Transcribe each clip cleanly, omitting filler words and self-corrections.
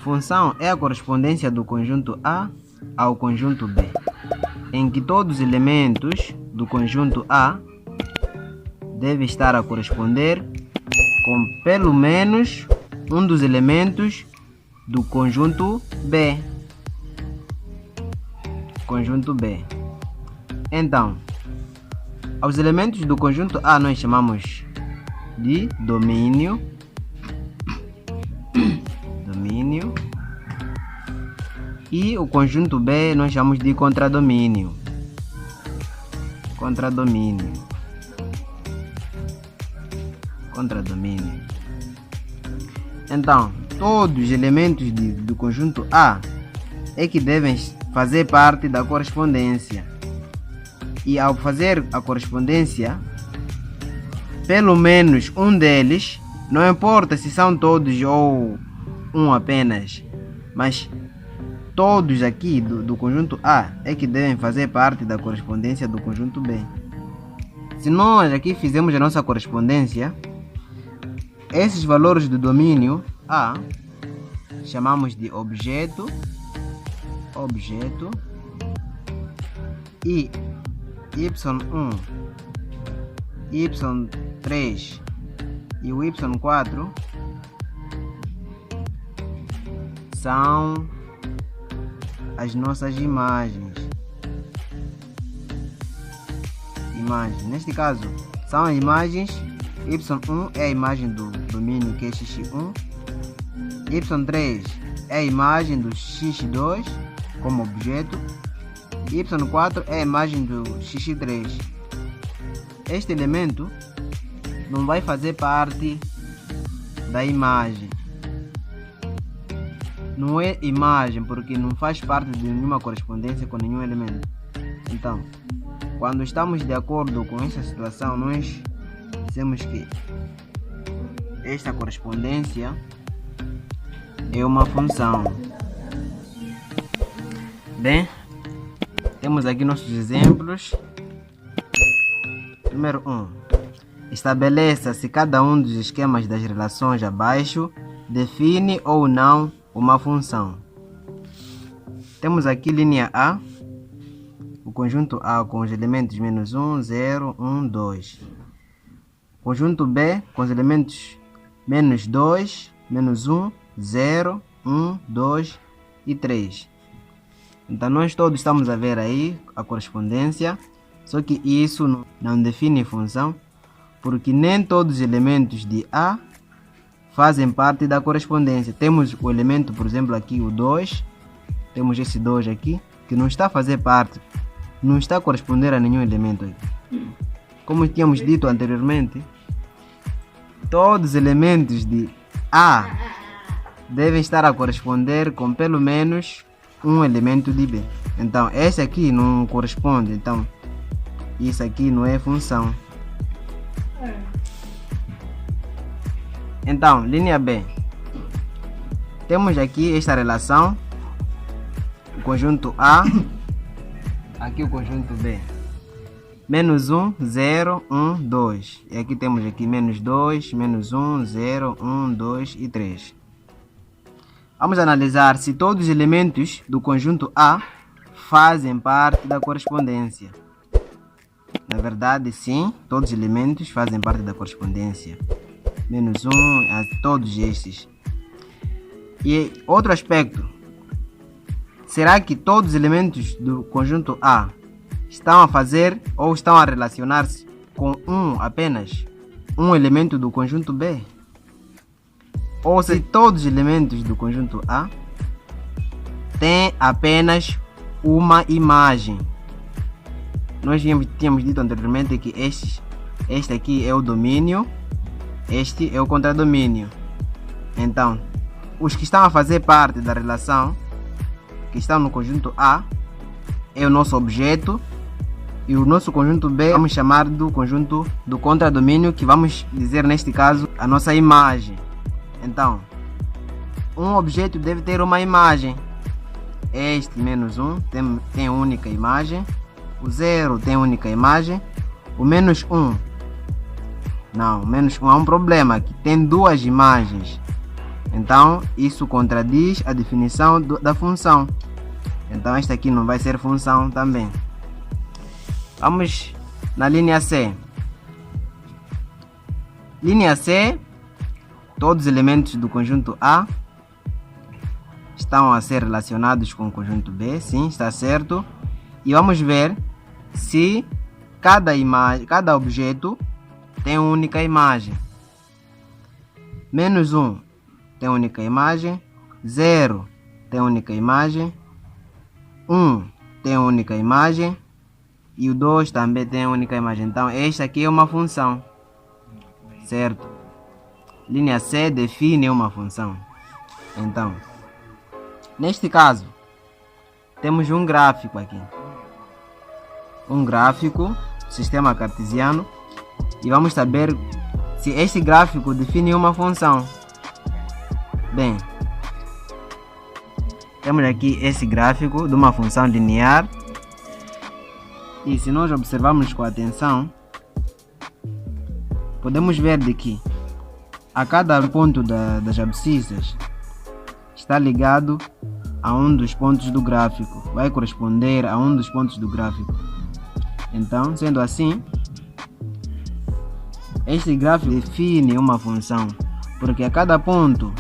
Função é a correspondência do conjunto A ao conjunto B, em que todos os elementos do conjunto A devem estar a corresponder com pelo menos um dos elementos do conjunto B. Então, aos elementos do conjunto A nós chamamos de domínio. E o conjunto B nós chamamos de contradomínio. Então, todos os elementos do conjunto A é que devem fazer parte da correspondência. E ao fazer a correspondência, pelo menos um deles, não importa se são todos ou um apenas, mas todos aqui do conjunto A é que devem fazer parte da correspondência do conjunto B. Se nós aqui fizermos a nossa correspondência, esses valores do domínio A chamamos de objeto e y1, y3 e o y4 são as nossas imagens. Neste caso, são as imagens. Y1 é a imagem do domínio que é x1, y3 é a imagem do x2 como objeto, y4 é a imagem do x3. Este elemento não vai fazer parte da imagem. Não é imagem porque não faz parte de nenhuma correspondência com nenhum elemento. Então, quando estamos de acordo com essa situação, nós dizemos que esta correspondência é uma função. Bem, temos aqui nossos exemplos. Número 1. Estabeleça se cada um dos esquemas das relações abaixo define ou não uma função. Temos aqui linha A, o conjunto A com os elementos menos 1, 0, 1, 2. Conjunto B com os elementos menos 2, menos 1, 0, 1, 2 e 3. Então nós todos estamos a ver aí a correspondência, só que isso não define função, porque nem todos os elementos de A fazem parte da correspondência. Temos o elemento, por exemplo, aqui o 2, temos esse 2 aqui, que não está a fazer parte, não está a corresponder a nenhum elemento aqui. Como tínhamos dito anteriormente, todos os elementos de A devem estar a corresponder com pelo menos um elemento de B. Então, esse aqui não corresponde, então isso aqui não é função. Então, linha B. Temos aqui esta relação, o conjunto A, aqui o conjunto B. Menos 1, 0, 1, 2. E aqui temos aqui menos 2, menos 1, 0, 1, 2 e 3. Vamos analisar se todos os elementos do conjunto A fazem parte da correspondência. Na verdade, sim, todos os elementos fazem parte da correspondência. Menos 1, a todos estes. E outro aspecto. Será que todos os elementos do conjunto A estão a fazer ou estão a relacionar-se com apenas um elemento do conjunto B? Ou se todos os elementos do conjunto A têm apenas uma imagem? Nós tínhamos dito anteriormente que este aqui é o domínio, este é o contradomínio. Então, os que estão a fazer parte da relação, que estão no conjunto A, é o nosso objeto, e o nosso conjunto B vamos chamar do conjunto do contradomínio, que vamos dizer neste caso a nossa imagem. Então, um objeto deve ter uma imagem. Este menos 1 tem única imagem, o 0 tem única imagem, o menos 1 não, menos 1 há um problema aqui, tem duas imagens. Então, isso contradiz a definição da função. Então, esta aqui não vai ser função também. Vamos na linha C. Linha C, todos os elementos do conjunto A estão a ser relacionados com o conjunto B. Sim, está certo. E vamos ver se cada objeto tem uma única imagem. Menos 1 tem única imagem, 0 tem única imagem, 1 tem única imagem e o 2 também tem única imagem. Então, esta aqui é uma função, certo? Linha C define uma função. Então, neste caso, temos um gráfico aqui. Um gráfico, sistema cartesiano, e vamos saber se este gráfico define uma função. Bem, temos aqui esse gráfico de uma função linear, e se nós observarmos com atenção, podemos ver de que a cada ponto das abscissas está ligado a um dos pontos do gráfico, vai corresponder a um dos pontos do gráfico. Então, sendo assim, este gráfico define uma função, porque a cada ponto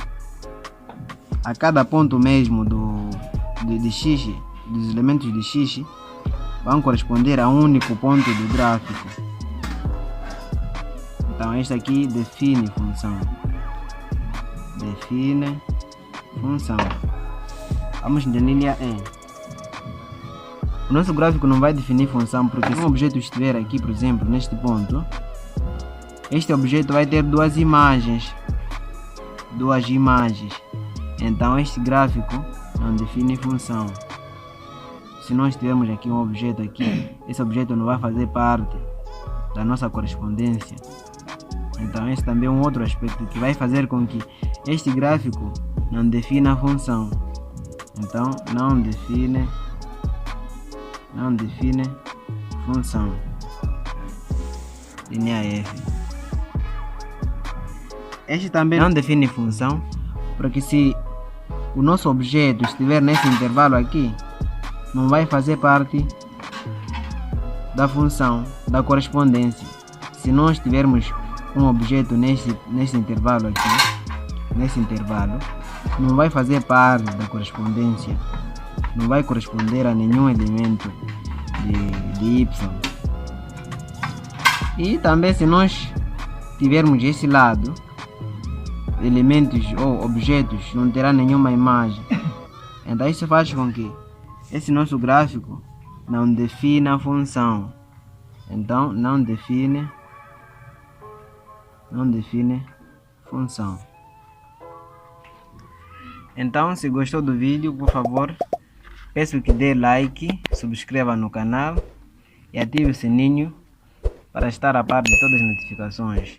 mesmo de x, dos elementos de x, vão corresponder a um único ponto do gráfico. Então, este aqui define função. Define função. Vamos na linha E. O nosso gráfico não vai definir função, porque se um objeto estiver aqui, por exemplo, neste ponto, este objeto vai ter duas imagens. Então, este gráfico não define função. Se nós tivermos aqui um objeto aqui, esse objeto não vai fazer parte da nossa correspondência. Então, esse também é um outro aspecto que vai fazer com que este gráfico não defina a função. Então, não define função. Linha F. Este também não define função, porque se o nosso objeto estiver nesse intervalo aqui, não vai fazer parte da função, da correspondência. Se nós tivermos um objeto nesse intervalo aqui, não vai fazer parte da correspondência, não vai corresponder a nenhum elemento de y. E também, se nós tivermos esse lado, elementos ou objetos não terá nenhuma imagem. Então, isso faz com que esse nosso gráfico não defina a função. Então, não define função. Então, se gostou do vídeo, por favor, peço que dê like, subscreva no canal e ative o sininho para estar a par de todas as notificações.